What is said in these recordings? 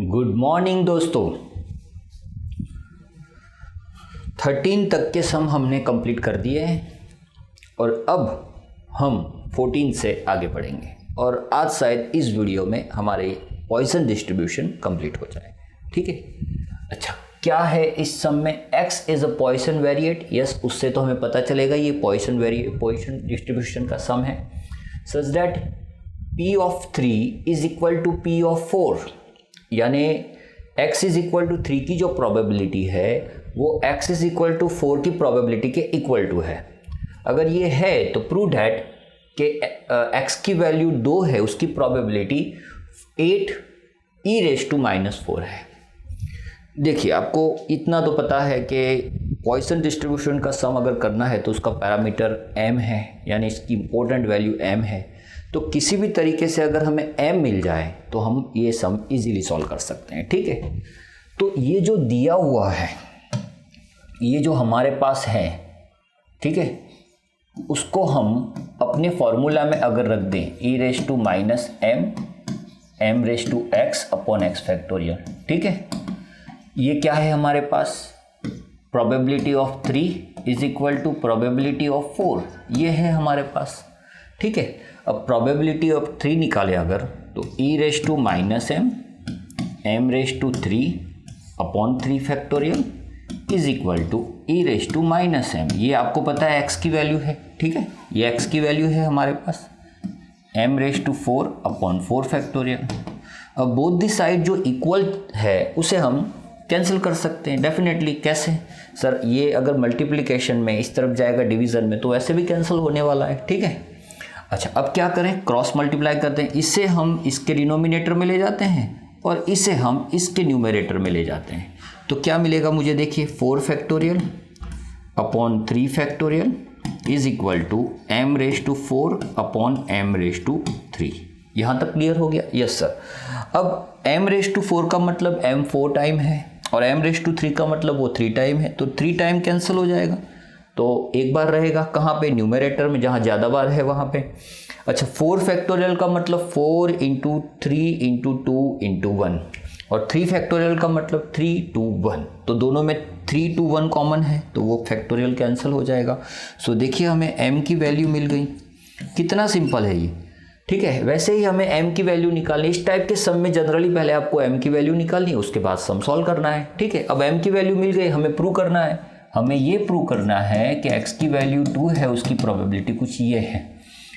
Good morning दोस्तों। 13 तक के सम हमने कंप्लीट कर दिए हैं और अब हम 14 से आगे बढ़ेंगे और आज शायद इस वीडियो में हमारे पॉइसन डिस्ट्रीब्यूशन कंप्लीट हो जाए। ठीक है, अच्छा क्या है इस सम में? x is a Poisson variate. Yes, उससे तो हमें पता चलेगा ये पॉइसन डिस्ट्रीब्यूशन का सम है। Such that p of 3 is equal to p of 4, यानी x इज इक्वल टू 3 की जो प्रोबेबिलिटी है वो x इज इक्वल टू 4 की प्रोबेबिलिटी के इक्वल टू है। अगर ये है तो प्रूव दैट कि x की वैल्यू 2 है, उसकी प्रोबेबिलिटी 8 e रेज टू -4 है। देखिए, आपको इतना तो पता है कि पॉइसन डिस्ट्रीब्यूशन का सम अगर करना है तो उसका पैरामीटर m है, यानी इसकी इंपॉर्टेंट वैल्यू m है। तो किसी भी तरीके से अगर हमें m मिल जाए तो हम ये सम इजीली सॉल्व कर सकते हैं। ठीक है, तो ये जो दिया हुआ है, ये जो हमारे पास है, ठीक है, उसको हम अपने फॉर्मूला में अगर रख दें e raise to m raise to x upon x factorial. ठीक है, ये क्या है हमारे पास? Probability of 3 is equal to probability of 4, ये है हमारे पास। ठीक है, अब प्रोबेबिलिटी ऑफ 3 निकालें अगर तो e raise to m raise to 3 upon 3 factorial is equal to e raise to m। ये आपको पता है x की वैल्यू है। ठीक है, ये x की वैल्यू है हमारे पास m raise to 4 upon 4 factorial. अब बोथ दी साइड जो इक्वल है उसे हम कैंसिल कर सकते हैं डेफिनेटली। कैसे सर? ये अगर मल्टीप्लिकेशन में इस तरफ जाएगा डिवीज़न में तो ऐसे भी कैंसिल होने वाला है। ठीक है, अच्छा अब क्या करें? क्रॉस मल्टीप्लाई करते हैं। इसे हम इसके डिनोमिनेटर में ले जाते हैं और इसे हम इसके न्यूमरेटर में ले जाते हैं। तो क्या मिलेगा मुझे? देखिए, 4 factorial upon 3 factorial is equal to m raise to 4 upon m raise to 3। यहाँ तक क्लियर हो गया? Yes sir. अब m रेज टू 4 का मतलब m 4 टाइम है और m रेज टू 3 का मतलब वो 3 टाइम है, तो 3 टाइम कैंसिल हो जाएगा। तो एक बार रहेगा कहाँ पे? न्यूमरेटर में, जहाँ ज़्यादा बार है वहाँ पे। अच्छा, 4 फैक्टोरियल का मतलब 4 इंटू 3 इंटू 2 इंटू 1 और 3 फैक्टोरियल का मतलब 3 2 1। तो दोनों में 3 2 1 कॉमन है तो वो फैक्टोरियल कैंसिल हो जाएगा। सो देखिए, हमें m की वैल्यू मिल गई। कितना सिंपल है ये। ठीक है, वैसे ही हमें m की वैल्यू निकालनी। इस टाइप के सम में जनरली पहले आपको m की वैल्यू निकालनी है, उसके बाद सम सॉल्व करना है। ठीक है, अब m की वैल्यू मिल गई, हमें प्रूव करना है। हमें ये प्रूव करना है कि x की वैल्यू 2 है, उसकी प्रोबेबिलिटी कुछ ये है।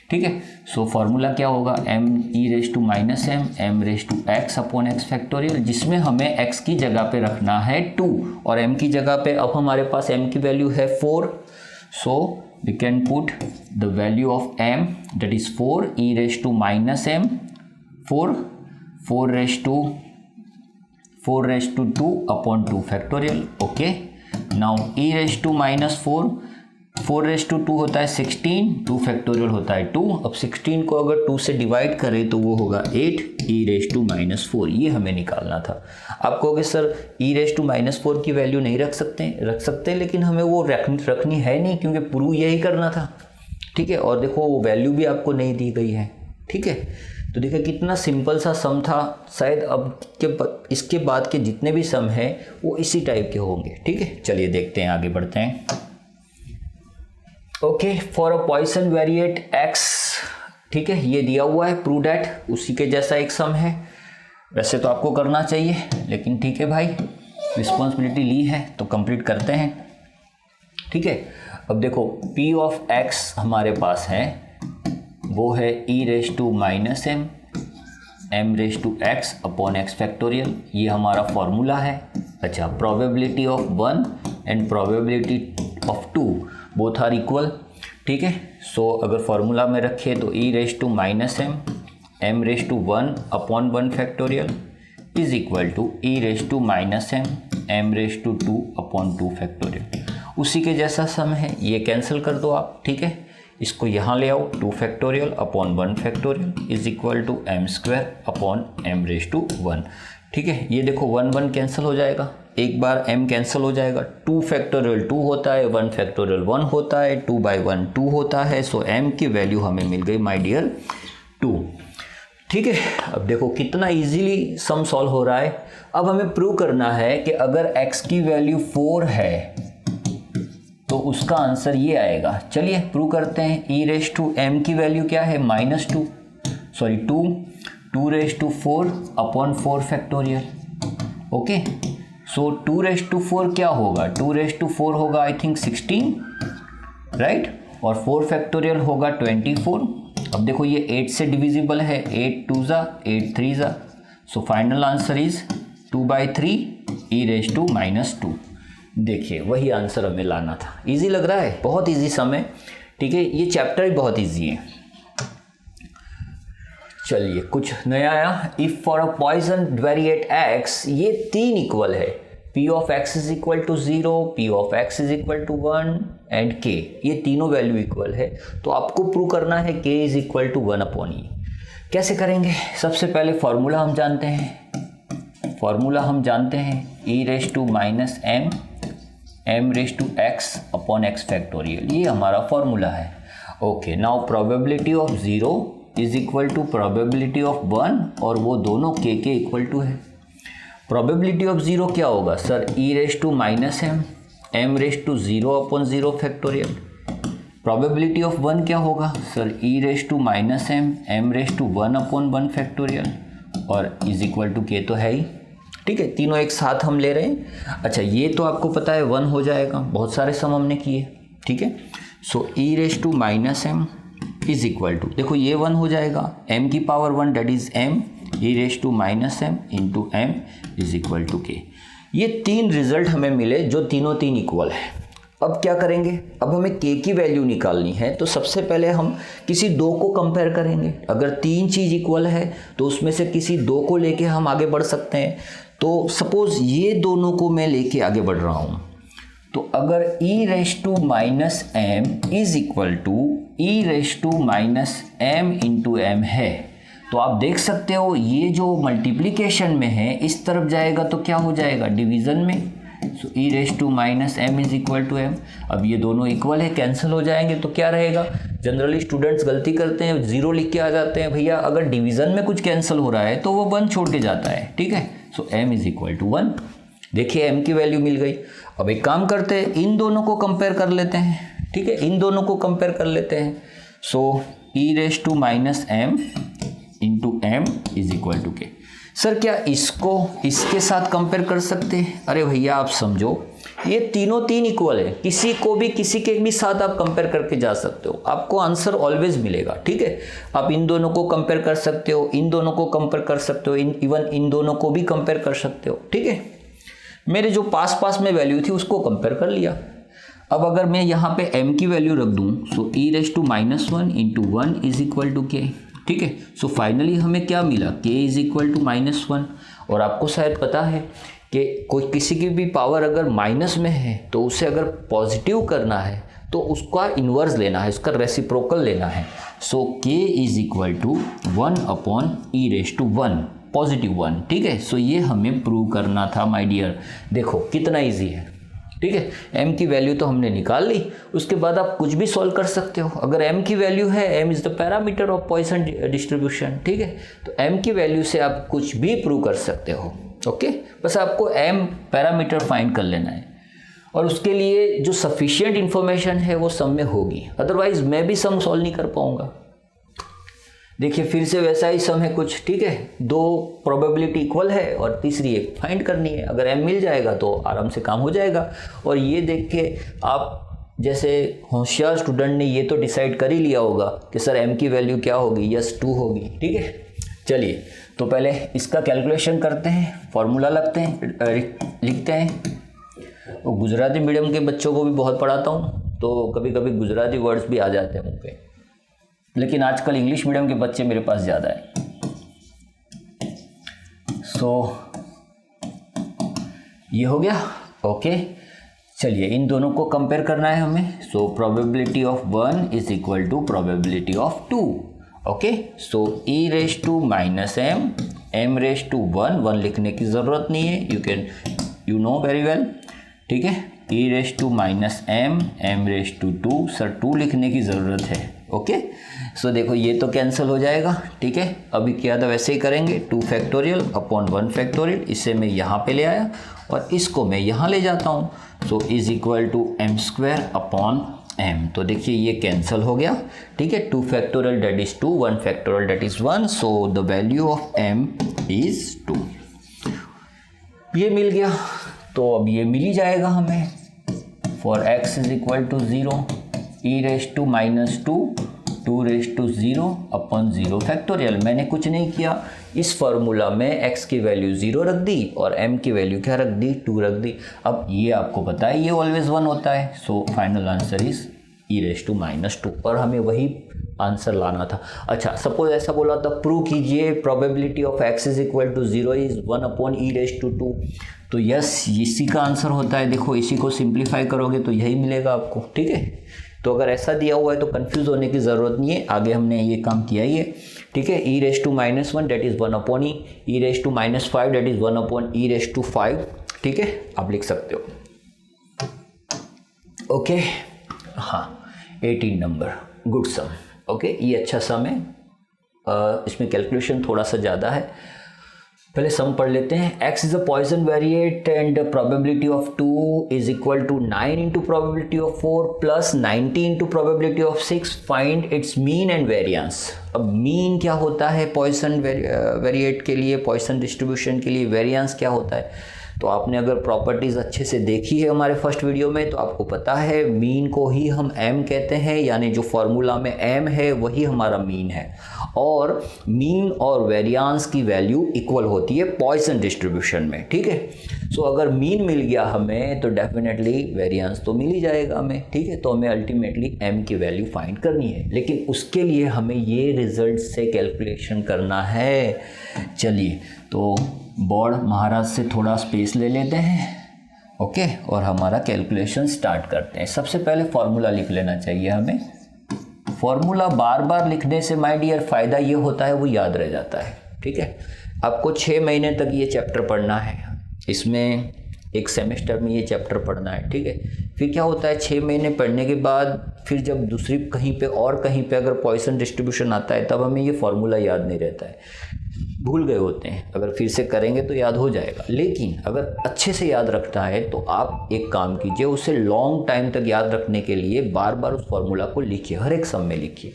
ठीक है, सो फॉर्मूला क्या होगा? m e raise to m raise to x upon x factorial, जिसमें हमें x की जगह पे रखना है 2 और m की जगह पे अब हमारे पास m की वैल्यू है 4। सो we can put the value of m, that is 4 e raised to m 4 raised to 2 upon 2 factorial. Okay, now e raised to -4 raised to 2 होता है 16, 2 फैक्टोरियल होता है 2। अब 16 को अगर 2 से डिवाइड करें तो वो होगा 8 e रेज टू -4। ये हमें निकालना था। आप कहोगे सर e रेज टू -4 की वैल्यू नहीं रख सकते, लेकिन हमें वो रखनी है नहीं, क्योंकि प्रूव यही करना था। ठीक है, और देखो वो वैल्यू भी आपको नहीं दी गई है। ठीक है, तो देखिए कितना सिंपल सा सम था। शायद अब इसके बाद के जितने भी सम हैं वो इसी टाइप के होंगे। ठीक है, चलिए देखते हैं, आगे बढ़ते हैं। Okay, for a Poisson variate x, ठीक है, ये दिया हुआ है, प्रूव दैट, उसी के जैसा एक सम है। वैसे तो आपको करना चाहिए, लेकिन ठीक है भाई, रिस्पॉन्सिबिलिटी ली है तो कंप्लीट करते हैं। ठीक है, अब देखो p ऑफ x हमारे पास है, वो है e raise to m raise to x upon x factorial. ये हमारा फॉर्मूला है। अच्छा, probability of 1 and probability of 2 both are equal. ठीक है, सो अगर फॉर्मूला में रखें तो e raise to m raise to 1 upon 1 factorial is equal to e raise to m raise to 2 upon 2 factorial. उसी के जैसा सम है, ये कैंसिल कर दो आप। ठीक है, इसको यहाँ ले आओ, 2 factorial upon 1 factorial is equal to m² upon m raise to 1। ठीक है, ये देखो 1 1 कैंसिल हो जाएगा, एक बार m कैंसिल हो जाएगा। 2 फैक्टोरियल 2 होता है, 1 फैक्टोरियल 1 होता है, 2 बाई 1 2 होता है। सो m की वैल्यू हमें मिल गई माय डियर 2। ठीक है, अब देखो कितना इजीली सम सॉल्व हो रहा है। अब हमें प्रूव करना है कि अगर x की वैल्यू 4 है तो उसका आंसर ये आएगा। चलिए प्रूव करते हैं। e रेज टू m की वैल्यू क्या है, -2, sorry 2 raise to 4 upon 4 factorial. Okay, so 2 raise to 4 क्या होगा, 2 रेज टू 4 होगा आई थिंक 16, राइट, और 4 फैक्टोरियल होगा 24। अब देखो ये 8 से डिविजिबल है, 8 2 ज़ा 8 3 ज़ा, so final answer is 2/3 e raise to -2। देखिए वही आंसर हमें लाना था। इजी लग रहा है, बहुत इजी सम है। ठीक है, ये चैप्टर भी बहुत इजी है। चलिए कुछ नया आया। If for a Poisson variate x, ये 3 इक्वल है, p of x is equal to 0, p of x is equal to 1 and k, ये तीनों वैल्यू इक्वल है। तो आपको प्रूव करना है k is equal to 1/e। कैसे करेंगे, सबसे पहले फॉर्मूला हम जानते हैं, e raise to -m raise to x upon x factorial, ये हमारा फॉर्मूला है। Okay, now probability of 0 is equal to probability of 1, और वो दोनों k के इक्वल टू है। प्रोबेबिलिटी ऑफ 0 क्या होगा sir, e raise to -m raise to 0 upon 0 factorial. Probability of 1 क्या होगा sir, e raise to -m raise to 1 upon 1 factorial, और इज इक्वल टू k तो है ही। ठीक है, तीनों एक साथ हम ले रहे हैं। अच्छा, ये तो आपको पता है 1 हो जाएगा, बहुत सारे सम हमने किए। ठीक है, so e raise to -m is equal to, देखो ये 1 हो जाएगा, m की power 1 that is m, e raise to -m into m is equal to k। ये 3 रिजल्ट हमें मिले जो तीनों 3 इक्वल है। अब क्या करेंगे, अब हमें k की वैल्यू निकालनी है। तो सबसे पहले हम किसी 2 को कंपेयर करेंगे। अगर 3 चीज़ इक्वल है तो उसमें से किसी 2 को लेके हम आगे बढ़ सकते हैं। तो सपोज ये दोनों को मैं लेके आगे बढ़ रहा हूँ, तो अगर e raise to -m is equal to e raise to -m into m है, तो आप देख सकते हो ये जो मल्टीप्लिकेशन में है इस तरफ जाएगा तो क्या हो जाएगा, डिवीज़न में। So e raise to -m is equal to m। अब ये दोनों इक्वल है, कैंसिल हो जाएंगे, तो क्या रहेगा। जनरली स्टूडेंट्स गलती करते हैं, 0 लिख के आ जाते हैं। भैया अगर डिवीज़न में कुछ कैंसिल हो रहा है तो वो 1 छोड़ के जाता है। ठीक है, so m is equal to 1। देखिए m की वैल्यू मिल गई। अब एक काम करते हैं, इन दोनों को कंपेयर कर लेते हैं। ठीक है, इन दोनों को कंपेयर कर लेते हैं। So e raise to -m into m is equal to k। Sir क्या इसको इसके साथ कंपेयर कर सकते हैं? अरे भैया आप समझो, ये तीनों 3 इक्वल है, किसी को भी किसी के भी साथ आप कंपेयर करके जा सकते हो, आपको आंसर ऑलवेज मिलेगा। ठीक है, आप इन दोनों को कंपेयर कर सकते हो, इन दोनों को कंपेयर कर सकते हो, इवन इन दोनों को भी कंपेयर कर सकते हो। ठीक है, मेरे जो पास में वैल्यू थी उसको कंपेयर कर लिया। अब अगर मैं यहाँ पे m की वैल्यू रख दूँ, so e raise to -1 into 1 is equal to k। ठीक है, सो फाइनली हमें क्या मिला, k इज इक्वल टू -1। और आपको शायद पता है कि कोई किसी की भी पावर अगर माइनस में है तो उसे अगर पॉजिटिव करना है तो उसका इन्वर्स लेना है, उसका रेसिप्रोकल लेना है। So k is equal to 1 upon e raise to 1, +1। ठीक है, सो ये हमें प्रूव करना था माय डियर। देखो कितना इजी है। ठीक है, m की वैल्यू तो हमने निकाल ली, उसके बाद आप कुछ भी सॉल्व कर सकते हो। अगर m की वैल्यू है, m is the parameter of Poisson distribution. ठीक है, तो m की वैल्यू से आप कुछ भी प्रूव कर सकते हो। ओके, बस आपको m पैरामीटर फाइंड कर लेना है, और उसके लिए जो सफिशिएंट इन्फॉर्मेशन है वो सम में होगी, अदरवाइज मैं भी सम सॉल्व नहीं कर पाऊंगा। देखिए फिर से वैसा ही सम है कुछ। ठीक है, 2 प्रोबेबिलिटी इक्वल है और तीसरी एक फाइंड करनी है। अगर m मिल जाएगा तो आराम से काम हो जाएगा। और ये देख के आप जैसे होशियार स्टूडेंट ने ये तो डिसाइड कर ही लिया होगा कि सर m की वैल्यू क्या होगी, यस 2 होगी। ठीक है, चलिए तो पहले इसका कैलकुलेशन करते हैं, फॉर्मूला लिखते हैं। तो गुजराती मीडियम के बच्चों को भी बहुत पढ़ाता हूँ, तो कभी कभी गुजराती वर्ड्स भी आ जाते हैं मुँह पे, लेकिन आजकल इंग्लिश मीडियम के बच्चे मेरे पास ज़्यादा है। सो ये हो गया। ओके, चलिए इन दोनों को कंपेयर करना है हमें। So probability of 1 is equal to probability of 2। Okay, so e raise to -m raise to 1 लिखने की ज़रूरत नहीं है, यू नो वेरी वेल। ठीक है, e raise to -m raise to 2, sir 2 लिखने की ज़रूरत है। ओके, सो देखो ये तो कैंसिल हो जाएगा, ठीक है। अभी क्या था वैसे ही करेंगे, 2 फैक्टोरियल अपॉन 1 फैक्टोरियल, इसे मैं यहाँ पे ले आया और इसको मैं यहाँ ले जाता हूँ। So is equal to M square upon M. तो देखिए ये कैंसिल हो गया, ठीक है। 2 factorial that is 2, 1 factorial that is 1, so the value of M is 2। ये मिल गया, तो अब ये मिल ही जाएगा हमें। For x is equal to 0 e raise to minus 2 raise to 0 upon 0 factorial. मैंने कुछ नहीं किया, इस फार्मूला में x की वैल्यू 0 रख दी और m की वैल्यू क्या रख दी, 2 रख दी। अब ये आपको पता है ये ऑलवेज 1 होता है, so final answer is e raise to minus 2, और हमें वही आंसर लाना था। अच्छा, सपोज ऐसा बोला था प्रूव कीजिए probability of x is equal to 0 is 1 upon e raise to 2, तो यस इसी का आंसर होता है। देखो इसी को सिंप्लीफाई करोगे तो यही मिलेगा आपको, ठीक है। तो अगर ऐसा दिया हुआ है तो कंफ्यूज होने की ज़रूरत नहीं है, आगे हमने ये काम किया ही है, ठीक है। e raise to minus 1 that is 1 upon e raise to minus 5 that is 1 upon e raise to 5, ठीक है, आप लिख सकते हो। ओके, हाँ 18 नंबर, गुड सम। ओके, ये अच्छा सम है, इसमें कैलकुलेशन थोड़ा सा ज़्यादा है। पहले सम पढ़ लेते हैं। x is a Poisson variate and probability of 2 is equal to 9 into probability of 4 plus 90 into probability of 6, find its mean and variance. अब मीन क्या होता है पॉइसन वेरिएट के लिए, पॉइसन डिस्ट्रीब्यूशन के लिए, वेरिएंस क्या होता है। तो आपने अगर प्रॉपर्टीज़ अच्छे से देखी है हमारे फर्स्ट वीडियो में तो आपको पता है मीन को ही हम m कहते हैं, यानी जो फॉर्मूला में m है वही हमारा मीन है, और मीन और वेरिएंस की वैल्यू इक्वल होती है पॉइसन डिस्ट्रीब्यूशन में, ठीक है। सो अगर मीन मिल गया हमें तो डेफिनेटली वेरिएंस तो मिल ही जाएगा हमें, ठीक है। तो हमें अल्टीमेटली m की वैल्यू फाइंड करनी है, लेकिन उसके लिए हमें ये रिजल्ट से कैलकुलेशन करना है। चलिए तो बोर्ड महाराज से थोड़ा स्पेस ले लेते हैं, ओके, और हमारा कैलकुलेशन स्टार्ट करते हैं। सबसे पहले फॉर्मूला लिख लेना चाहिए हमें। फॉर्मूला बार बार लिखने से माय डियर फ़ायदा ये होता है वो याद रह जाता है, ठीक है। आपको 6 महीने तक ये चैप्टर पढ़ना है, इसमें एक सेमेस्टर में ये चैप्टर पढ़ना है, ठीक है। फिर क्या होता है 6 महीने पढ़ने के बाद फिर जब दूसरी कहीं पे और कहीं पे अगर पॉइसन डिस्ट्रीब्यूशन आता है तब हमें ये फॉर्मूला याद नहीं रहता है, भूल गए होते हैं। अगर फिर से करेंगे तो याद हो जाएगा, लेकिन अगर अच्छे से याद रखना है तो आप एक काम कीजिए, उसे लॉन्ग टाइम तक याद रखने के लिए बार बार उस फॉर्मूला को लिखिए, हर एक सम में लिखिए।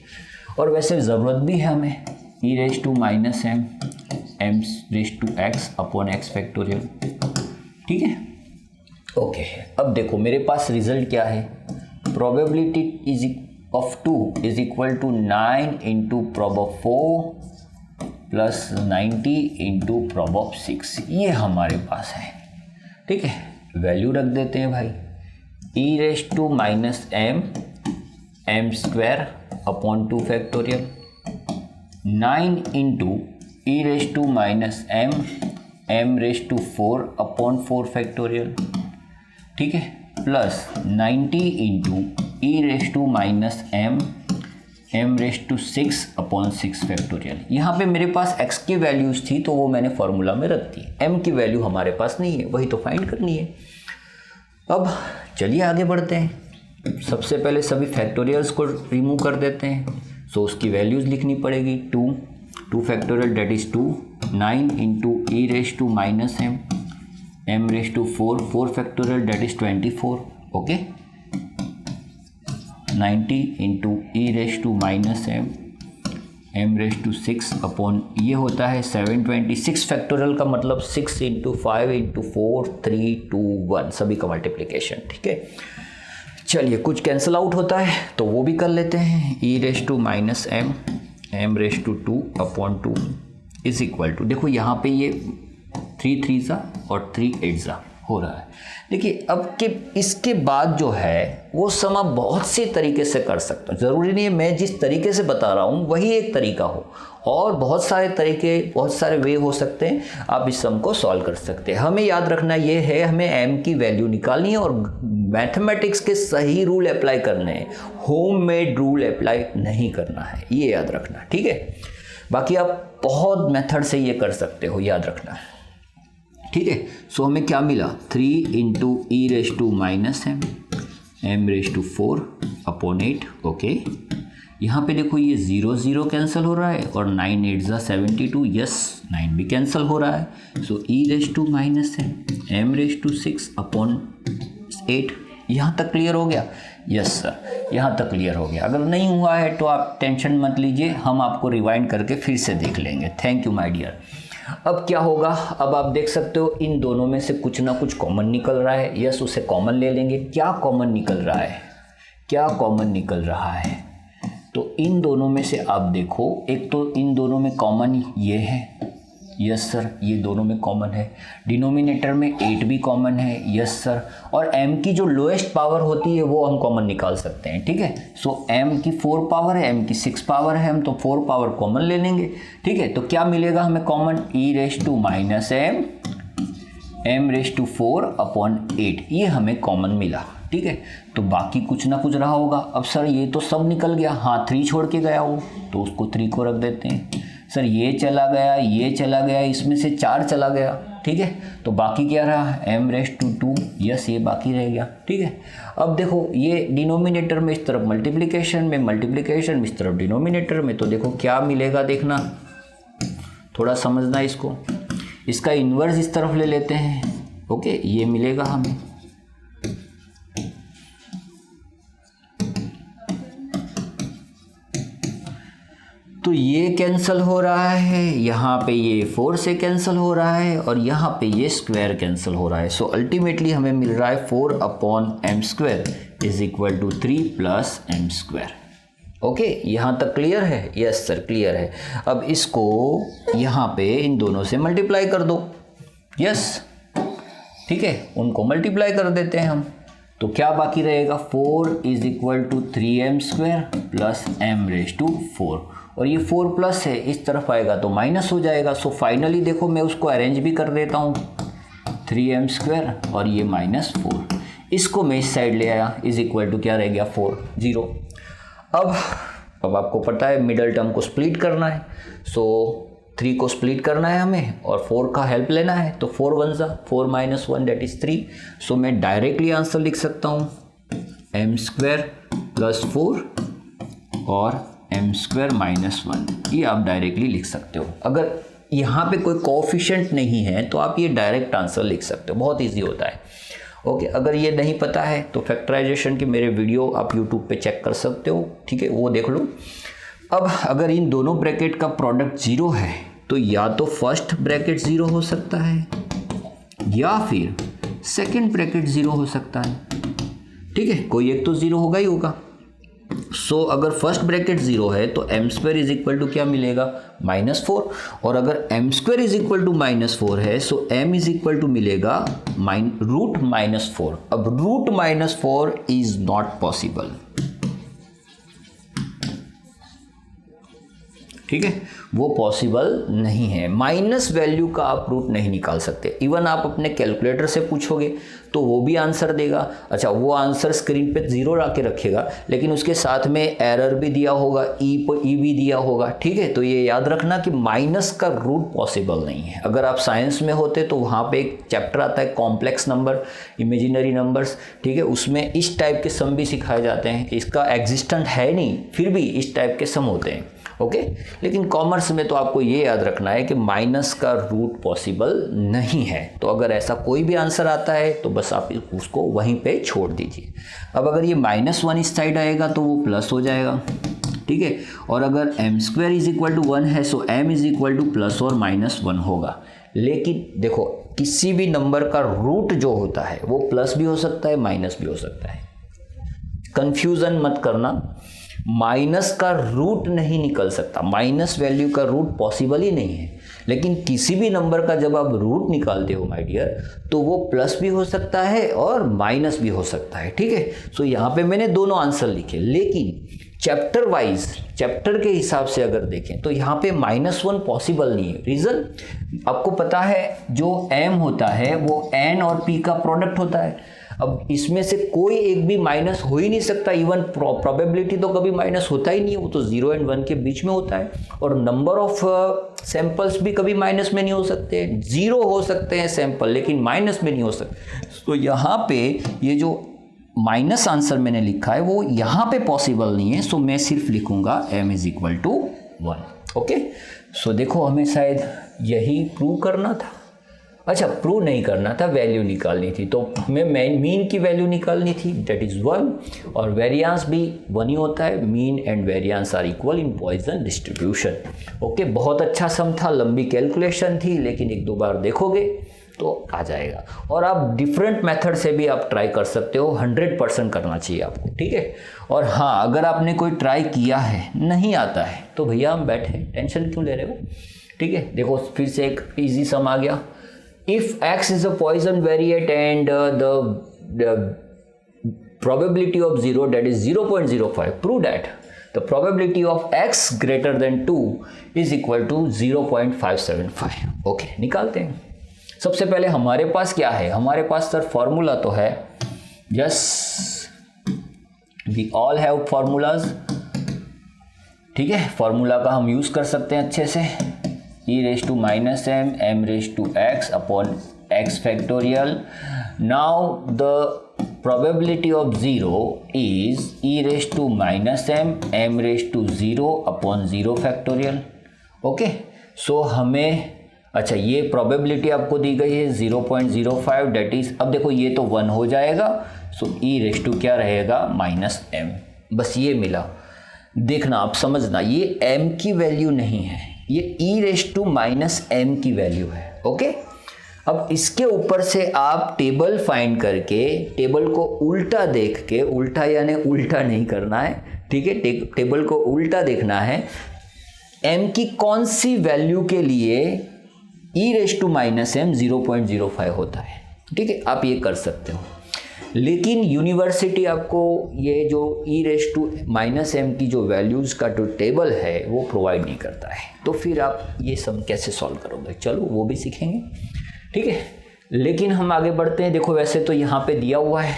और वैसे ज़रूरत भी है हमें, e raise to minus m raise to x upon x factorial, ठीक है। ओके, अब देखो मेरे पास रिजल्ट क्या है, probability is of 2 is equal to 9 into prob of 4 plus 90 into prob of 6, ये हमारे पास है, ठीक है। वैल्यू रख देते हैं भाई, e raise to minus m square upon 2 factorial, 9 into e raise to minus m raise to 4 upon 4 factorial, ठीक है, plus 90 into e raise to minus m raise to 6 upon 6 factorial. यहाँ पे मेरे पास x की वैल्यूज़ थी तो वो मैंने फार्मूला में रख दी, m की वैल्यू हमारे पास नहीं है, वही तो फाइंड करनी है। अब चलिए आगे बढ़ते हैं। सबसे पहले सभी फैक्टोरियल्स को रिमूव कर देते हैं, सो उसकी वैल्यूज़ लिखनी पड़ेगी। 2 factorial that is 2, 9 into e raise to minus m raise to 4 factorial that is 24, okay. 90 into e raise to minus m raise to 6 upon ये होता है 726 फैक्टोरियल का मतलब 6 इंटू 5 इंटू 4 3 2 1 सभी का मल्टीप्लिकेशन, ठीक है। चलिए कुछ कैंसिल आउट होता है तो वो भी कर लेते हैं। e raise to minus m raise to 2 upon 2 is equal to, देखो यहाँ पे ये 3 3 और 3 8 हो रहा है। देखिए अब के इसके बाद जो है वो सम आप बहुत से तरीके से कर सकते हो, ज़रूरी नहीं है मैं जिस तरीके से बता रहा हूँ वही एक तरीका हो, और बहुत सारे तरीके बहुत सारे वे हो सकते हैं आप इस सम को सॉल्व कर सकते हैं। हमें याद रखना ये है हमें m की वैल्यू निकालनी है और मैथमेटिक्स के सही रूल अप्लाई करने हैं, होम मेड रूल अप्लाई नहीं करना है, ये याद रखना, ठीक है। बाकी आप बहुत मेथड से ये कर सकते हो, याद रखना, ठीक है। सो हमें क्या मिला, 3 into E raise to minus m raise to 4 upon 8, okay. यहाँ पे देखो ये 0 0 कैंसिल हो रहा है और 9 8 ज़ा 72, यस 9 भी कैंसिल हो रहा है। So e raise to minus है m रेज टू 6 अपॉन 8। यहाँ तक क्लियर हो गया? यस सर, यहाँ तक क्लियर हो गया। अगर नहीं हुआ है तो आप टेंशन मत लीजिए, हम आपको रिवाइंड करके फिर से देख लेंगे। Thank you my dear. अब क्या होगा, अब आप देख सकते हो इन दोनों में से कुछ ना कुछ कॉमन निकल रहा है। यस, उसे कॉमन ले लेंगे। क्या कॉमन निकल रहा है? क्या कॉमन निकल रहा है? तो इन दोनों में से आप देखो, एक तो इन दोनों में कॉमन ये है। यस सर, ये दोनों में कॉमन है। डिनोमिनेटर में 8 भी कॉमन है। यस सर, और m की जो लोएस्ट पावर होती है वो हम कॉमन निकाल सकते हैं। ठीक है, सो m की 4 पावर है, m की 6 पावर है, हम तो 4 पावर कॉमन ले लेंगे। ठीक है, तो क्या मिलेगा हमें common? e raise to minus m raise to 4 upon 8, ये हमें कॉमन मिला। ठीक है, तो बाकी कुछ ना कुछ रहा होगा। अब सर ये तो सब निकल गया, हाँ 3 छोड़ के गया वो, तो उसको 3 को रख देते हैं। सर ये चला गया, ये चला गया, इसमें से 4 चला गया। ठीक है, तो बाकी क्या रहा? m रेज टू 2, यस ये बाकी रह गया। ठीक है, अब देखो ये डिनोमिनेटर में इस तरफ मल्टीप्लिकेशन में, मल्टीप्लिकेशन में इस तरफ डिनोमिनेटर में, तो देखो क्या मिलेगा, देखना थोड़ा समझना इसको। इसका इन्वर्स इस तरफ ले लेते हैं। ओके, ये मिलेगा हमें। तो ये कैंसिल हो रहा है, यहाँ पे ये 4 से कैंसिल हो रहा है और यहाँ पे ये स्क्वायर कैंसिल हो रहा है। सो अल्टीमेटली हमें मिल रहा है 4 upon m square is equal to 3 plus m square. ओके, यहाँ तक क्लियर है? यस सर, क्लियर है। अब इसको यहाँ पे इन दोनों से मल्टीप्लाई कर दो। यस, ठीक है, उनको मल्टीप्लाई कर देते हैं हम। तो क्या बाकी रहेगा? 4 is equal to 3m square plus m raise to 4, और ये 4 प्लस है, इस तरफ आएगा तो माइनस हो जाएगा। सो फाइनली देखो मैं उसको अरेंज भी कर देता हूँ, 3m स्क्वायर और ये माइनस 4, इसको मैं इस साइड ले आया, इज इक्वल टू क्या रह गया? 4 0। अब आपको पता है मिडल टर्म को स्प्लिट करना है। सो 3 को स्प्लिट करना है हमें और 4 का हेल्प लेना है। तो 4 1 ज़ा 4 माइनस 1 दैट इज 3। सो मैं डायरेक्टली आंसर लिख सकता हूँ m स्क्वायर प्लस 4 और m स्क्वायर माइनस 1, ये आप डायरेक्टली लिख सकते हो। अगर यहाँ पे कोई कोएफिशिएंट नहीं है तो आप ये डायरेक्ट आंसर लिख सकते हो, बहुत इजी होता है। ओके, अगर ये नहीं पता है तो फैक्टराइजेशन के मेरे वीडियो आप यूट्यूब पे चेक कर सकते हो। ठीक है, वो देख लो। अब अगर इन दोनों ब्रैकेट का प्रोडक्ट 0 है तो या तो फर्स्ट ब्रैकेट 0 हो सकता है या फिर सेकंड ब्रैकेट 0 हो सकता है। ठीक है, कोई एक तो 0 होगा ही होगा। सो अगर फर्स्ट ब्रैकेट 0 है तो m square is equal to क्या मिलेगा? -4। और अगर m square is equal to -4 है so m is equal to मिलेगा रूट -4। अब रूट -4 इज नॉट पॉसिबल। ठीक है, वो पॉसिबल नहीं है। माइनस वैल्यू का आप रूट नहीं निकाल सकते। इवन आप अपने कैलकुलेटर से पूछोगे तो वो भी आंसर देगा। अच्छा, वो आंसर स्क्रीन पे 0 ला के रखेगा, लेकिन उसके साथ में एरर भी दिया होगा, ई भी दिया होगा। ठीक है, तो ये याद रखना कि माइनस का रूट पॉसिबल नहीं है। अगर आप साइंस में होते तो वहाँ पे एक चैप्टर आता है कॉम्प्लेक्स नंबर, इमेजिनरी नंबर्स। ठीक है, उसमें इस टाइप के सम भी सिखाए जाते हैं। इसका एग्जिस्टेंट है नहीं, फिर भी इस टाइप के सम होते हैं। ओके, लेकिन कॉमर्स में तो आपको ये याद रखना है कि माइनस का रूट पॉसिबल नहीं है। तो अगर ऐसा कोई भी आंसर आता है तो बस आप उसको वहीं पे छोड़ दीजिए। अब अगर ये -1 इस साइड आएगा तो वो प्लस हो जाएगा। ठीक है, और अगर m square is equal to 1 है so m is equal to plus और -1 होगा। लेकिन देखो, किसी भी नंबर का रूट जो होता है वो प्लस भी हो सकता है, माइनस भी हो सकता है। कंफ्यूजन मत करना, माइनस का रूट नहीं निकल सकता, माइनस वैल्यू का रूट पॉसिबल ही नहीं है। लेकिन किसी भी नंबर का जब आप रूट निकालते हो माय डियर, तो वो प्लस भी हो सकता है और माइनस भी हो सकता है। ठीक है, सो यहाँ पे मैंने दोनों आंसर लिखे, लेकिन चैप्टर वाइज, चैप्टर के हिसाब से अगर देखें तो यहाँ पे -1 पॉसिबल नहीं है। रीज़न आपको पता है, जो m होता है वो n और p का प्रोडक्ट होता है। अब इसमें से कोई एक भी माइनस हो ही नहीं सकता। इवन प्रोबेबिलिटी तो कभी माइनस होता ही नहीं है, वो तो 0 और 1 के बीच में होता है। और नंबर ऑफ सैंपल्स भी कभी माइनस में नहीं हो सकते। 0 हो सकते हैं सैंपल, लेकिन माइनस में नहीं हो सकते। तो यहाँ पे ये जो माइनस आंसर मैंने लिखा है वो यहाँ पे पॉसिबल नहीं है, सो मैं सिर्फ लिखूंगा m is equal to 1। Okay, so देखो हमें शायद यही प्रूव करना था। अच्छा, प्रूव नहीं करना था, वैल्यू निकालनी थी। तो हमें मीन की वैल्यू निकालनी थी, दैट इज़ 1, और वेरिएंस भी 1 ही होता है। Mean and variance are equal in Poisson distribution. Okay, बहुत अच्छा सम था, लंबी कैलकुलेशन थी, लेकिन एक दो बार देखोगे तो आ जाएगा। और आप डिफरेंट मेथड से भी आप ट्राई कर सकते हो, 100% करना चाहिए आपको, ठीक है। और हाँ, अगर आपने कोई ट्राई किया है, नहीं आता है, तो भैया हम बैठे, टेंशन क्यों ले रहे हो, ठीक है। देखो फिर से एक इजी सम आ गया। If x is a Poisson variate and the probability of 0, that is 0.05, prove that the probability of x greater than 2 is equal to 0.575। Okay, निकालते हैं। सबसे पहले हमारे पास क्या है, हमारे पास सर फॉर्मूला तो है, just we all have formulas, ठीक है। फॉर्मूला का हम यूज कर सकते हैं अच्छे से, e raised to minus m raised to x upon x factorial। Now the probability of 0 is e raised to minus m raised to 0 upon 0 factorial। Okay, सो हमें, अच्छा ये प्रोबेबिलिटी आपको दी गई है 0.05, डेट इज, अब देखो ये तो 1 हो जाएगा, सो e रेस टू क्या रहेगा -m, बस ये मिला। देखना, आप समझना, ये m की वैल्यू नहीं है, ये e रेस टू -m की वैल्यू है। ओके, अब इसके ऊपर से आप टेबल फाइंड करके, टेबल को उल्टा देख के, उल्टा यानी उल्टा नहीं करना है, ठीक है, टेबल को उल्टा देखना है, m की कौन सी वैल्यू के लिए e रेस टू -m 0.05 होता है, ठीक है, आप ये कर सकते हो। लेकिन यूनिवर्सिटी आपको ये जो e रेस टू -m की जो वैल्यूज़ का जो टेबल है वो प्रोवाइड नहीं करता है, तो फिर आप ये सब कैसे सॉल्व करोगे, चलो वो भी सीखेंगे, ठीक है। लेकिन हम आगे बढ़ते हैं। देखो वैसे तो यहाँ पे दिया हुआ है,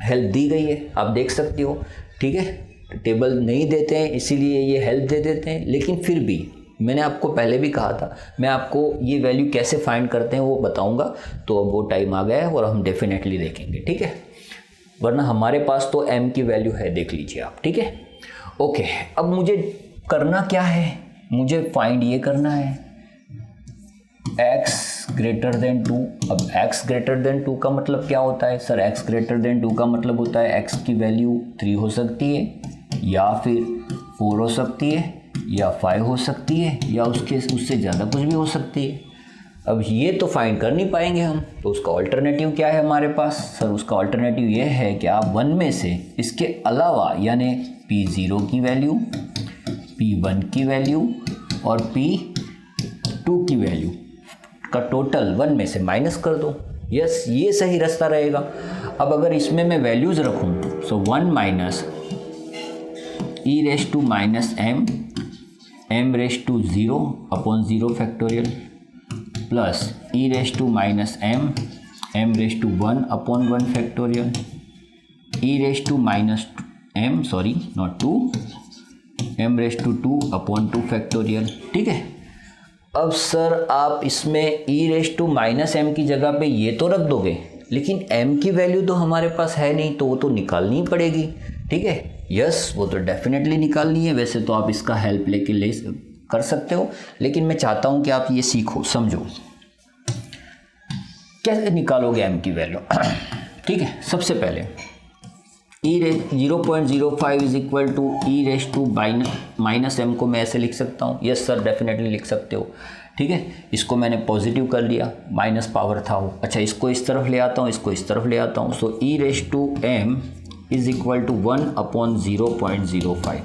हेल्प दी गई है, आप देख सकते हो, ठीक है। टेबल नहीं देते हैं इसीलिए ये हेल्प दे देते हैं, लेकिन फिर भी मैंने आपको पहले भी कहा था, मैं आपको ये वैल्यू कैसे फाइंड करते हैं वो बताऊंगा, तो अब वो टाइम आ गया है और हम डेफिनेटली देखेंगे, ठीक है। वरना हमारे पास तो m की वैल्यू है, देख लीजिए आप, ठीक है। ओके, अब मुझे करना क्या है, मुझे फाइंड ये करना है x ग्रेटर देन 2। अब x ग्रेटर देन 2 का मतलब क्या होता है सर, x ग्रेटर देन 2 का मतलब होता है x की वैल्यू 3 हो सकती है, या फिर 4 हो सकती है, या 5 हो सकती है, या उससे ज़्यादा कुछ भी हो सकती है। अब ये तो फाइंड कर नहीं पाएंगे हम, तो उसका ऑल्टरनेटिव क्या है हमारे पास सर, उसका ऑल्टरनेटिव ये है कि आप 1 में से इसके अलावा यानी P0 की वैल्यू, P1 की वैल्यू और P2 की वैल्यू का टोटल 1 में से माइनस कर दो। यस, ये सही रास्ता रहेगा। अब अगर इसमें मैं वैल्यूज़ रखूँ, so 1 minus e raise to -m raise to 0 upon 0 factorial plus e raise to -m raise to 1 upon 1 factorial, e raise to -m sorry not 2 m raise to 2 upon 2 factorial, ठीक है। अब sir आप इसमें e raise to -m की जगह पे ये तो रख दोगे, लेकिन m की वैल्यू तो हमारे पास है नहीं, तो वो तो निकालनी ही पड़ेगी, ठीक है। यस, वो तो डेफिनेटली निकालनी है। वैसे तो आप इसका हेल्प लेके ले कर सकते हो, लेकिन मैं चाहता हूँ कि आप ये सीखो, समझो कैसे निकालोगे m की वैल्यू, ठीक है। सबसे पहले 0.05 is equal to e raise to -m को मैं ऐसे लिख सकता हूँ। यस सर, डेफिनेटली लिख सकते हो, ठीक है। इसको मैंने पॉजिटिव कर दिया, माइनस पावर था वो। अच्छा, इसको इस तरफ ले आता हूँ, इसको इस तरफ ले आता हूँ, so e raise to m is equal to 1 upon 0.05।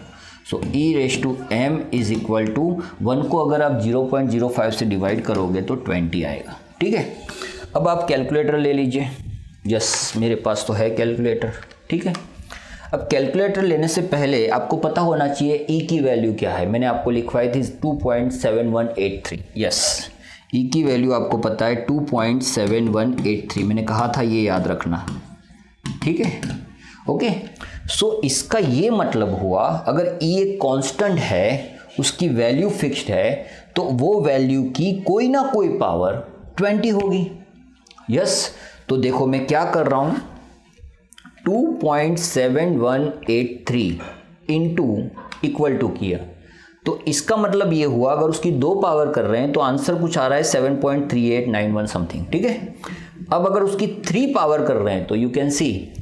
So e raise to m is equal to 1 को अगर आप 0.05 से डिवाइड करोगे तो 20 आएगा, ठीक है। अब आप कैलकुलेटर ले लीजिए। यस, मेरे पास तो है कैलकुलेटर, ठीक है। अब कैलकुलेटर लेने से पहले आपको पता होना चाहिए e की वैल्यू क्या है। मैंने आपको लिखवाई थी 2.7183। यस, e की वैल्यू आपको पता है 2.7183, मैंने कहा था ये याद रखना, ठीक है। ओके, सो इसका ये मतलब हुआ अगर e एक कांस्टेंट है, उसकी वैल्यू फिक्स्ड है, तो वो वैल्यू की कोई ना कोई पावर 20 होगी। यस, तो देखो मैं क्या कर रहा हूँ, 2.7183 इंटू इक्वल टू किया तो इसका मतलब ये हुआ अगर उसकी 2 पावर कर रहे हैं तो आंसर कुछ आ रहा है 7.3891 समथिंग, ठीक है। अब अगर उसकी 3 पावर कर रहे हैं तो you can see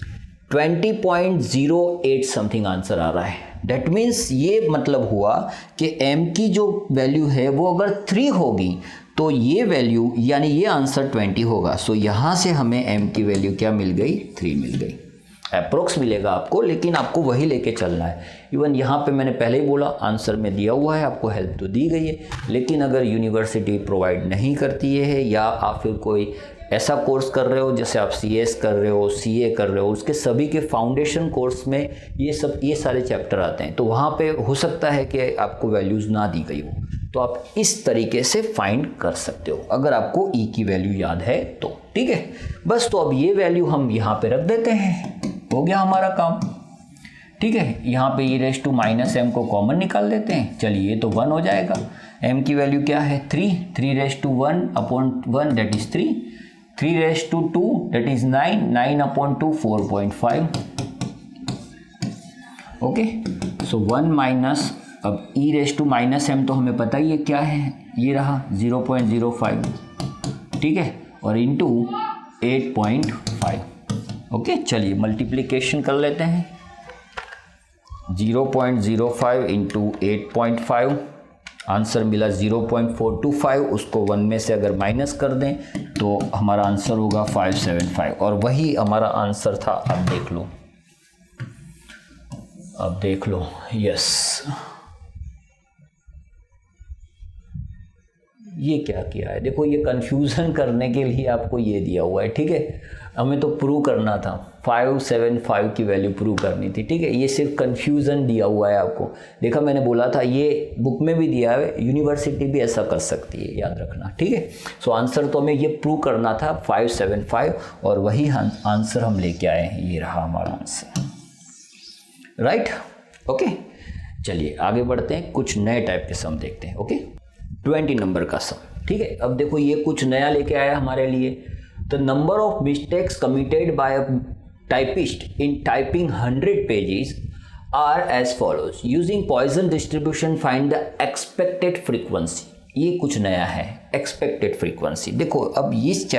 20.08 something answer आ रहा है। डेट मीन्स ये मतलब हुआ कि m की जो वैल्यू है वो अगर 3 होगी तो ये वैल्यू यानी ये आंसर 20 होगा। सो यहाँ से हमें m की वैल्यू क्या मिल गई, 3 मिल गई। अप्रोक्स मिलेगा आपको, लेकिन आपको वही लेके चलना है। इवन यहाँ पे मैंने पहले ही बोला आंसर में दिया हुआ है, आपको हेल्प तो दी गई है, लेकिन अगर यूनिवर्सिटी प्रोवाइड नहीं करती है या आप फिर कोई ऐसा कोर्स कर रहे हो जैसे आप CS कर रहे हो, CA कर रहे हो, उसके सभी के फाउंडेशन कोर्स में ये सारे चैप्टर आते हैं, तो वहाँ पे हो सकता है कि आपको वैल्यूज़ ना दी गई हो, तो आप इस तरीके से फाइंड कर सकते हो अगर आपको E की वैल्यू याद है तो, ठीक है। बस तो अब ये वैल्यू हम यहाँ पे रख देते हैं, हो गया हमारा काम, ठीक है। यहाँ पे e⁻m को कॉमन निकाल देते हैं, चलिए ये तो 1 हो जाएगा। m की वैल्यू क्या है 3/1 that is 3, 3/2 that is 9, 9/2 4.5, okay. So 1 minus अब e⁻m तो हमें पता ही है क्या है, ये रहा 0.05, ठीक है, और इंटू 8.5, ओके। चलिए मल्टीप्लिकेशन कर लेते हैं, 0.05 इंटू 8.5 आंसर मिला 0.425, उसको 1 में से अगर माइनस कर दें तो हमारा आंसर होगा 575, और वही हमारा आंसर था। अब देख लो, यस। ये क्या किया है, देखो ये कंफ्यूजन करने के लिए आपको ये दिया हुआ है, ठीक है। हमें तो प्रूव करना था, 575 की वैल्यू प्रूव करनी थी, ठीक है। ये सिर्फ कंफ्यूजन दिया हुआ है आपको, देखा मैंने बोला था ये बुक में भी दिया है, यूनिवर्सिटी भी ऐसा कर सकती है, याद रखना, ठीक है। सो आंसर तो हमें ये प्रूव करना था 575, और वही आंसर हम लेके आए हैं, ये रहा हमारा आंसर, राइट, ओके। चलिए आगे बढ़ते हैं, कुछ नए टाइप के सम देखते हैं, ओके। 20 नंबर का सम, ठीक है। अब देखो ये कुछ नया लेके आया हमारे लिए। The number of mistakes committed by a typist in typing 100 pages are as follows, using Poisson distribution find the expected frequency. ये कुछ नया है, एक्सपेक्टेड फ्रीक्वेंसी। देखो अब इस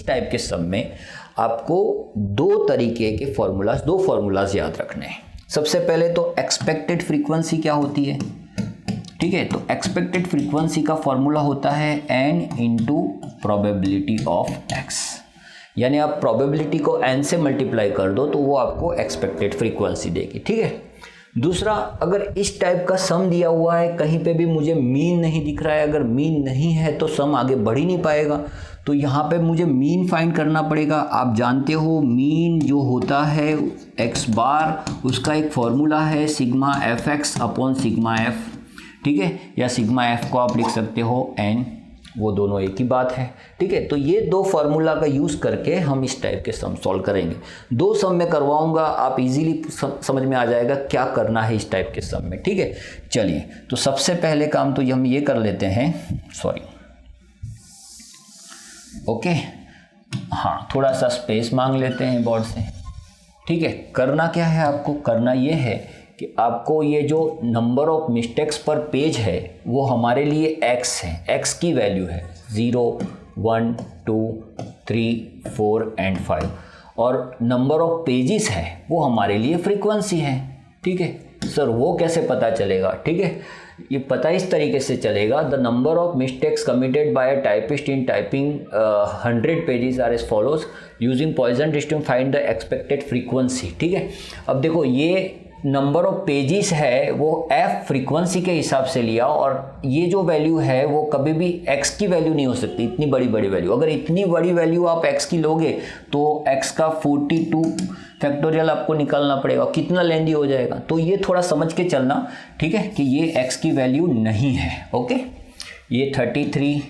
टाइप के सम में आपको दो फॉर्मूलाज याद रखने हैं। सबसे पहले तो एक्सपेक्टेड फ्रीक्वेंसी क्या होती है, ठीक है। तो एक्सपेक्टेड फ्रीक्वेंसी का फॉर्मूला होता है n into probability of x, यानी आप प्रोबेबिलिटी को n से मल्टीप्लाई कर दो तो वो आपको एक्सपेक्टेड फ्रीक्वेंसी देगी, ठीक है। दूसरा, अगर इस टाइप का सम दिया हुआ है, कहीं पे भी मुझे मीन नहीं दिख रहा है, अगर मीन नहीं है तो सम आगे बढ़ ही नहीं पाएगा, तो यहाँ पे मुझे मीन फाइंड करना पड़ेगा। आप जानते हो मीन जो होता है x बार, उसका एक फॉर्मूला है sigma fx upon sigma f, ठीक है, या सिग्मा f को आप लिख सकते हो n, वो दोनों एक ही बात है, ठीक है। तो ये दो फार्मूला का यूज़ करके हम इस टाइप के सम सॉल्व करेंगे। 2 सम में करवाऊंगा, आप इजीली समझ में आ जाएगा क्या करना है इस टाइप के सम में, ठीक है। चलिए तो सबसे पहले काम तो हम ये कर लेते हैं, ओके, हाँ, थोड़ा सा स्पेस मांग लेते हैं बोर्ड से, ठीक है। करना क्या है आपको, करना ये है कि आपको ये जो नंबर ऑफ मिस्टेक्स पर पेज है वो हमारे लिए x है, x की वैल्यू है 0, 1, 2, 3, 4 एंड 5, और नंबर ऑफ पेजेस है वो हमारे लिए फ्रीक्वेंसी है, ठीक है। सर वो कैसे पता चलेगा, ठीक है, ये पता इस तरीके से चलेगा, the number of mistakes committed by a typist in typing 100 pages are as follows, using Poisson distribution find the expected frequency, ठीक है। अब देखो ये नंबर ऑफ पेजेस है वो f फ्रीक्वेंसी के हिसाब से लिया, और ये जो वैल्यू है वो कभी भी x की वैल्यू नहीं हो सकती, इतनी बड़ी वैल्यू। अगर इतनी बड़ी वैल्यू आप x की लोगे तो x का 42 फैक्टोरियल आपको निकालना पड़ेगा, कितना लेंदी हो जाएगा। तो ये थोड़ा समझ के चलना, ठीक है, कि ये x की वैल्यू नहीं है, ओके। ये 33,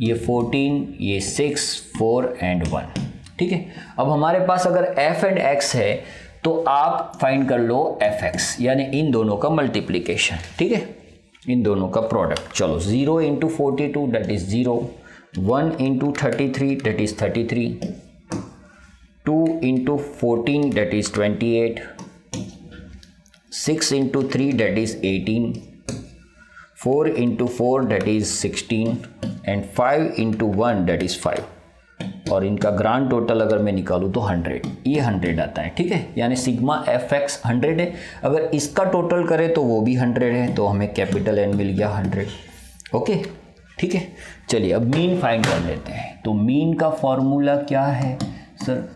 ये 14, ये 6, 4 एंड 1, ठीक है। अब हमारे पास अगर f एंड x है तो आप फाइंड कर लो fx, यानी इन दोनों का मल्टीप्लिकेशन, ठीक है, इन दोनों का प्रोडक्ट। चलो 0 into 42 that is 0, 1 into 33 that is 33, 2 into 14 that is 28, 6 into 3 that is 18, 4 into 4 that is 16 and 5 into 1 that is 5 और इनका ग्रांड टोटल अगर मैं निकालूँ तो 100, ये 100 आता है, ठीक है। यानी सिग्मा एफ एक्स 100 है, अगर इसका टोटल करें तो वो भी 100 है, तो हमें कैपिटल एन मिल गया 100, ओके, ठीक है। चलिए अब मीन फाइंड कर लेते हैं। तो मीन का फॉर्मूला क्या है सर?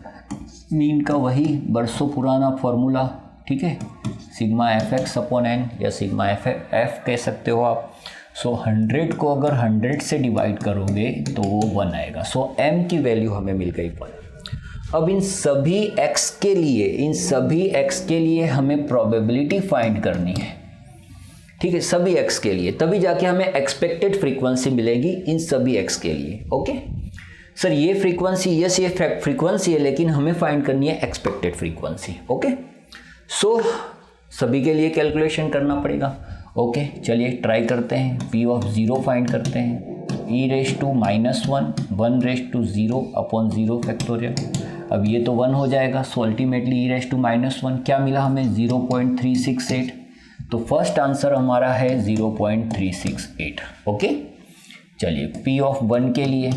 मीन का वही बरसों पुराना फॉर्मूला, ठीक है, sigma F X upon N या सिग्मा एफ कह सकते हो आप। सो 100 को अगर 100 से डिवाइड करोगे तो वो 1 आएगा। सो m की वैल्यू हमें मिल गई 1। अब इन सभी x के लिए हमें प्रोबेबिलिटी फाइंड करनी है, ठीक है, सभी x के लिए, तभी जाके हमें एक्सपेक्टेड फ्रीक्वेंसी मिलेगी इन सभी x के लिए। ओके सर, ये फ्रीक्वेंसी, यस ये फ्रीक्वेंसी है, लेकिन हमें फाइंड करनी है एक्सपेक्टेड फ्रीक्वेंसी। ओके सो सभी के लिए कैलकुलेशन करना पड़ेगा। ओके चलिए ट्राई करते हैं। p ऑफ 0 फाइंड करते हैं, e raise to -1 1 raise to 0 upon 0 factorial. अब ये तो 1 हो जाएगा, so ultimately e raise to -1 क्या मिला हमें? 0.368। तो फर्स्ट आंसर हमारा है 0.368। ओके चलिए p ऑफ 1 के लिए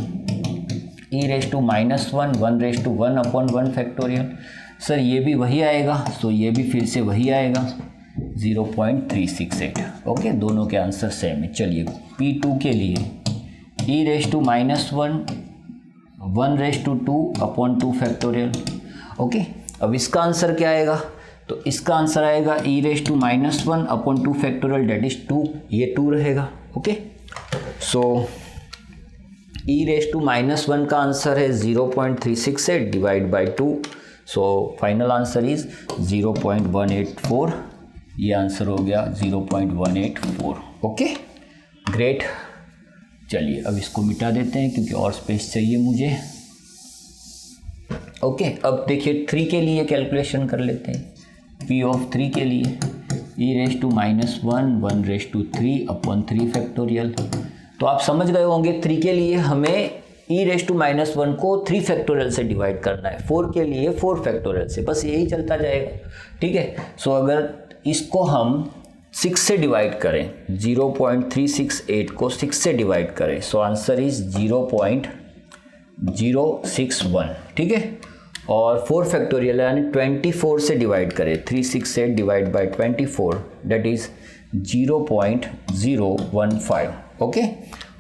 e raise to -1 1 raise to 1 upon 1 factorial. Sir ये भी वही आएगा, सो ये भी फिर से वही आएगा 0.368। ओके दोनों के आंसर सेम है। चलिए P2 के लिए e raise to -1 1 raise to 2 upon 2 factorial. Okay अब इसका आंसर क्या आएगा? तो इसका आंसर आएगा e raise to -1 upon 2 factorial that is 2, ये 2 रहेगा। Okay so e raise to -1 का आंसर है 0.368 divide by 2, so final answer is 0.184। ये आंसर हो गया 0.184। Okay great. चलिए अब इसको मिटा देते हैं क्योंकि और स्पेस चाहिए मुझे। ओके अब देखिए 3 के लिए कैलकुलेशन कर लेते हैं। p ऑफ 3 के लिए e raise to -1 1 raise to 3 upon 3 factorial. तो आप समझ गए होंगे 3 के लिए हमें e रेस टू -1 को 3 फैक्टोरियल से डिवाइड करना है, 4 के लिए 4 फैक्टोरियल से, बस यही चलता जाएगा, ठीक है। सो अगर इसको हम 6 से डिवाइड करें, 0.368 को 6 से डिवाइड करें, सो आंसर इज 0.061, ठीक है। और 4 फैक्टोरियल यानी 24 से डिवाइड करें, 368 divide by 24 that is 0.015। Okay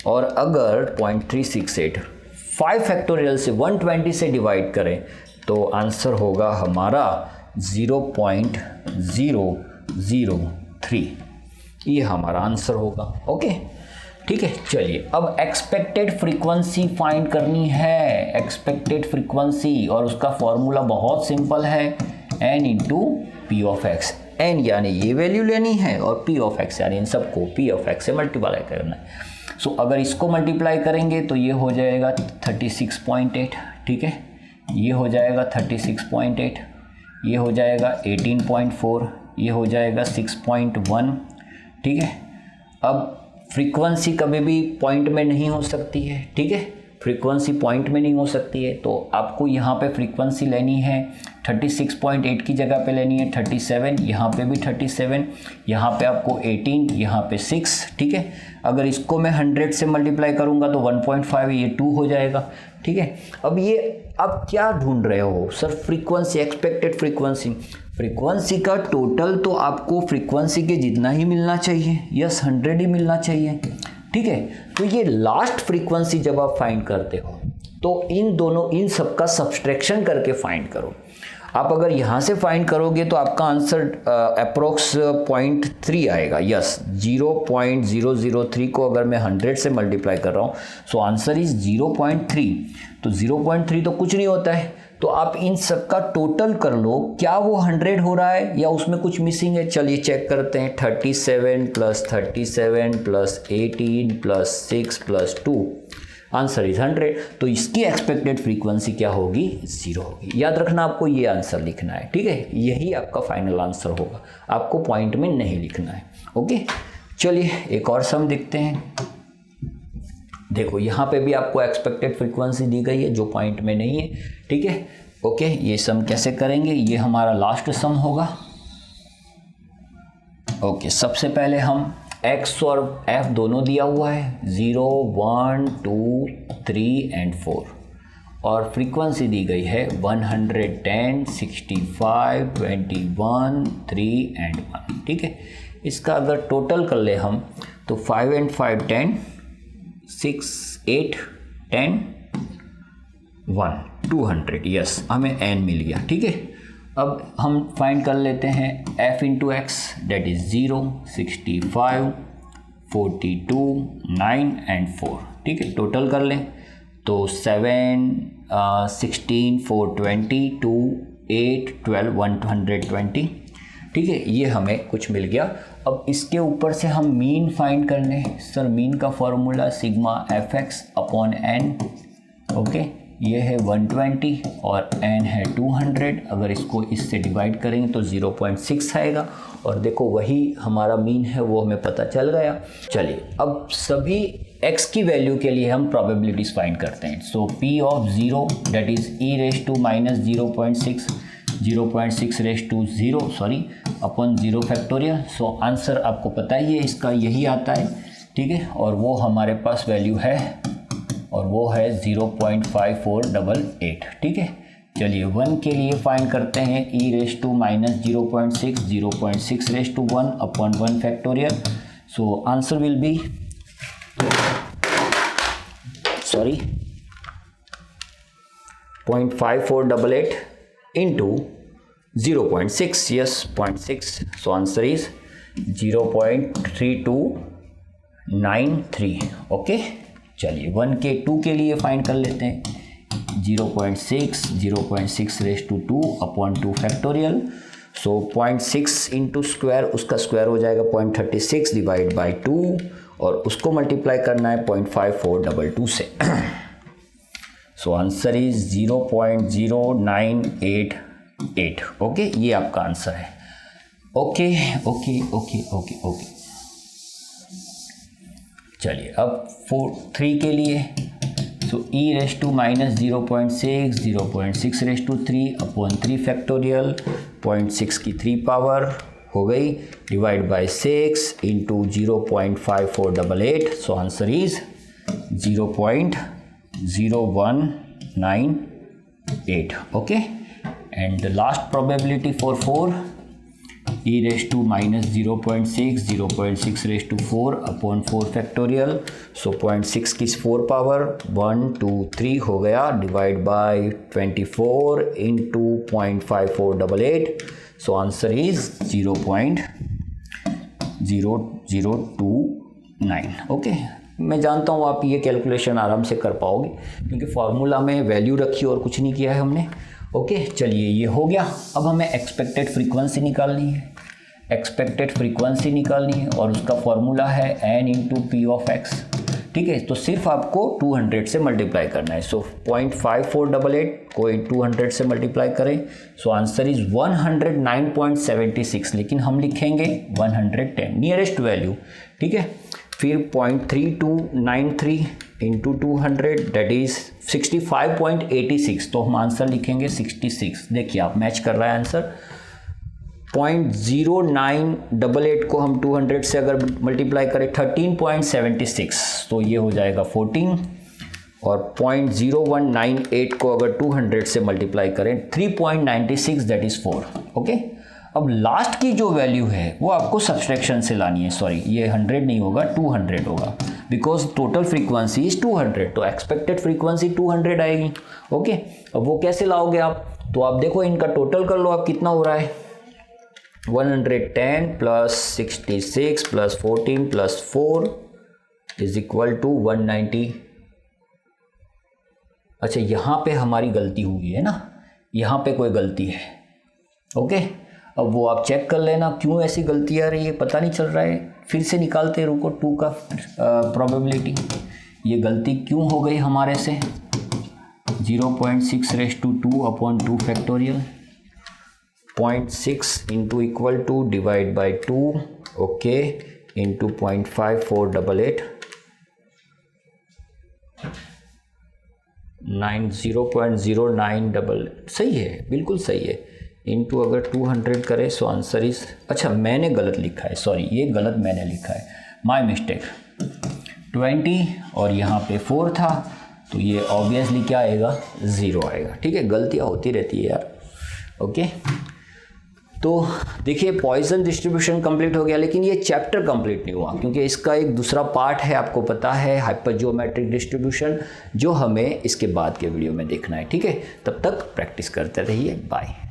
और अगर 0.368 5 फैक्टोरियल से 120 से डिवाइड करें तो आंसर होगा हमारा 0.003, ये हमारा आंसर होगा। ओके ठीक है। चलिए अब एक्सपेक्टेड फ्रीक्वेंसी फाइंड करनी है, एक्सपेक्टेड फ्रीक्वेंसी, और उसका फॉर्मूला बहुत सिंपल है, n into P of x. n यानी ये वैल्यू लेनी है और p ऑफ x यानी इन सबको p ऑफ x से मल्टीप्लाई करना है। सो अगर इसको मल्टीप्लाई करेंगे तो ये हो जाएगा 36.8, ठीक है, ये हो जाएगा 36.8, ये हो जाएगा 18.4, ये हो जाएगा 6.1, ठीक है। अब फ्रीक्वेंसी कभी भी पॉइंट में नहीं हो सकती है, ठीक है, फ्रीक्वेंसी पॉइंट में नहीं हो सकती है, तो आपको यहाँ पे फ्रीक्वेंसी लेनी है 36.8 की जगह पे लेनी है 37, यहाँ पे भी 37, यहाँ पे आपको 18, यहाँ पे 6, ठीक है। अगर इसको मैं 100 से मल्टीप्लाई करूँगा तो 1.5, ये 2 हो जाएगा, ठीक है। अब ये आप क्या ढूंढ रहे हो sir? Frequency, expected frequency. Frequency का टोटल तो आपको फ्रीक्वेंसी के जितना ही मिलना चाहिए, यस 100 ही मिलना चाहिए, ठीक है। तो ये लास्ट फ्रीक्वेंसी जब आप फाइंड करते हो तो इन सब का सब्सट्रैक्शन करके फाइंड करो। आप अगर यहाँ से फाइंड करोगे तो आपका आंसर अप्रोक्स 0.3 आएगा, यस 0.003 को अगर मैं 100 से मल्टीप्लाई कर रहा हूँ सो आंसर इज 0.3। तो 0.3 तो कुछ नहीं होता है, तो आप इन सब का टोटल कर लो, क्या वो 100 हो रहा है या उसमें कुछ मिसिंग है? चलिए चेक करते हैं। 37 + 37 + 18 + 6 + 2, आंसर इज 100। तो इसकी एक्सपेक्टेड फ्रीक्वेंसी क्या होगी? 0 होगी। याद रखना आपको ये आंसर लिखना है, ठीक है, यही आपका फाइनल आंसर होगा, आपको पॉइंट में नहीं लिखना है। ओके चलिए एक और सम देखते हैं। देखो यहाँ पे भी आपको एक्सपेक्टेड फ्रीक्वेंसी दी गई है जो पॉइंट में नहीं है, ठीक है। ओके, ये सम कैसे करेंगे, ये हमारा लास्ट सम होगा। ओके, सबसे पहले हम x और f दोनों दिया हुआ है 0, 1, 2, 3 एंड 4 और फ्रीक्वेंसी दी गई है 110, 65, 21, 3 एंड 1। ठीक है, इसका अगर टोटल कर ले हम तो 5 एंड 5 10, 6, 8, 10, 1, 200। यस, हमें n मिल गया। ठीक है, अब हम फाइंड कर लेते हैं f into X, that is 0, 65, 42, 9 and 4। ठीक है, टोटल कर लें तो 7, 16, 4, 20, 2, 8, 12, 120। ठीक है, ये हमें कुछ मिल गया। अब इसके ऊपर से हम मीन फाइंड कर लें। सर मीन का formula sigma F X upon N. Okay, ये है 120 और n है 200। अगर इसको इससे डिवाइड करेंगे तो 0.6 आएगा और देखो वही हमारा मीन है, वो हमें पता चल गया। चलिए, अब सभी x की वैल्यू के लिए हम प्रोबेबिलिटीज फाइंड करते हैं। So p of 0 that is e raise to minus 0.6, 0.6 raise to 0 sorry upon 0 factorial. So answer आपको पता ही है इसका, यही आता है। ठीक है, और वो हमारे पास वैल्यू है और वो है 0.5488। ठीक है, चलिए 1 के लिए फाइंड करते हैं e raise to minus 0.6, 0.6 raise to 1 upon 1 factorial. So answer will be 0.5488 into 0.6, yes 0.6, so answer is 0.3293। Okay, चलिए 1 के 2 के लिए फाइंड कर लेते हैं 0.6 raise to 2 upon 2 factorial. So 0.6 into square, उसका स्क्वायर हो जाएगा 0.36 डिवाइड बाई 2 और उसको मल्टीप्लाई करना है 0.5422 से। सो आंसर इज 0.0988। ओके, ये आपका आंसर है। Okay okay okay okay okay, चलिए अब 3 के लिए। So e raise to minus 0.6, 0.6 raise to 3 upon 3 factorial, 0.6 की 3 पावर हो गई divide by 6 into 0.5488। So answer is 0.0198। Okay, and the last probability for 4, e raise to minus 0.6, 0.6 raise to 4 upon 4 factorial. So 0.6 की 4 power 1, 2, 3 हो गया divide by 24 into 0.5488। So answer is 0.0029। Okay, मैं जानता हूँ आप ये कैलकुलेशन आराम से कर पाओगे क्योंकि फार्मूला में वैल्यू रखी और कुछ नहीं किया है हमने। ओके, चलिए ये हो गया। अब हमें एक्सपेक्टेड फ्रीक्वेंसी निकालनी है। एक्सपेक्टेड फ्रीक्वेंसी निकालनी है और उसका फॉर्मूला है n into P of x. ठीक है, तो सिर्फ आपको 200 से मल्टीप्लाई करना है। सो 0.5488 को 200 से मल्टीप्लाई करें। सो आंसर इज 109.76, लेकिन हम लिखेंगे 110 नियरेस्ट वैल्यू। ठीक है, फिर 0.3293 इंटू 200 डेट इज 65.86, तो हम आंसर लिखेंगे 66। देखिए आप मैच कर रहा है आंसर। 0.0988 को हम 200 से अगर मल्टीप्लाई करें 13.76, तो ये हो जाएगा 14 और 0.0198 को अगर 200 से मल्टीप्लाई करें 3.96 दैट इज 4। ओके, अब लास्ट की जो वैल्यू है वो आपको सब्सट्रैक्शन से लानी है। सॉरी, ये 100 नहीं होगा, 200 होगा बिकॉज टोटल फ्रीक्वेंसी इज 200, तो एक्सपेक्टेड फ्रीक्वेंसी 200 आएगी। ओके, अब वो कैसे लाओगे आप, तो आप देखो इनका टोटल कर लो आप, कितना हो रहा है 110 plus 66 plus 14 plus 4 is equal to 190। अच्छा, यहाँ पे हमारी गलती हुई है ना, यहाँ पे कोई गलती है। ओके, अब वो आप चेक कर लेना क्यों ऐसी गलती आ रही है, पता नहीं चल रहा है। फिर से निकालते हैं, रुको 2 का प्रोबेबिलिटी। ये गलती क्यों हो गई हमारे से, 0.6 raise to 2 upon 2 factorial, 0.6 into equal to divide by 2 okay into 0.5488 0.09 सही है, बिल्कुल सही है। इनटू अगर 200 करें सो आंसर इज, अच्छा मैंने गलत लिखा है, सॉरी ये गलत मैंने लिखा है, माय मिस्टेक। 20 और यहाँ पे 4 था तो ये ऑब्वियसली क्या आएगा, 0 आएगा। ठीक है, गलतियाँ होती रहती है यार। ओके, तो देखिए पॉइसन डिस्ट्रीब्यूशन कंप्लीट हो गया, लेकिन ये चैप्टर कंप्लीट नहीं हुआ क्योंकि इसका एक दूसरा पार्ट है, आपको पता है, हाइपरजियोमेट्रिक डिस्ट्रीब्यूशन, जो हमें इसके बाद के वीडियो में देखना है। ठीक है, तब तक प्रैक्टिस करते रहिए, बाय।